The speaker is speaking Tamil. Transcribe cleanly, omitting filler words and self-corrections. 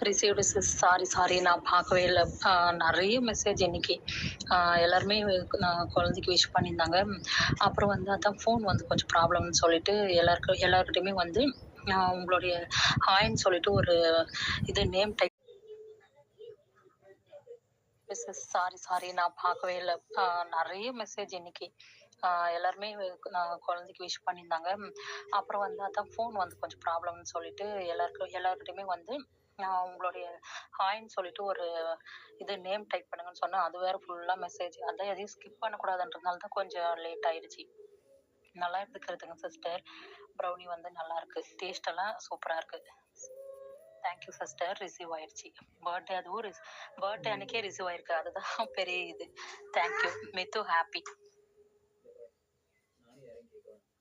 Received sis. Sorry, sorry. நான் பார்க்கவே இல்ல. நெறைய மெசேஜ் இன்னைக்கு. எல்லாருமே குழந்தைக்கு விஷ் பண்ணியிருந்தாங்க. அப்புறம் வந்து அதான் ஃபோன் வந்து கொஞ்சம் ப்ராப்ளம்னு சொல்லிட்டு எல்லார்கிட்டயுமே வந்து உங்களுடைய ஹாய்ன்னு சொல்லிட்டு ஒரு இது name type sis. Sorry, sorry. நான் பார்க்கவே இல்ல. நெறைய மெசேஜ் இன்னைக்கு. எல்லாருமே குழந்தைக்கு விஷ் பண்ணியிருந்தாங்க. அப்புறம் வந்து அதான் ஃபோன் வந்து கொஞ்சம் ப்ராப்ளம்னு சொல்லிட்டு எல்லார்கிட்டயுமே வந்து உங்களுடைய ஹாய்ன்னு சொல்லிட்டு ஒரு இது நேம் டைப் பண்ணுங்கன்னு சொன்னா, அது வேற ஃபுல்லா மெசேஜ். அதான் எதையும் ஸ்கிப் பண்ணக்கூடாதுன்றதுனால தான் கொஞ்சம் லேட் ஆயிடுச்சு. நல்லா இருந்துக்கிறதுங்க சிஸ்டர். ப்ரௌனி வந்து நல்லா இருக்கு. டேஸ்ட் எல்லாம் சூப்பரா இருக்கு. Thank you sister. ரிசீவ் ஆயிடுச்சு. பர்த்டே அதுவும் பர்த்டே அன்னைக்கே ரிசீவ் ஆயிருக்கு. அதுதான் பெரிய இது. Thank you. மித்து ஹாப்பி.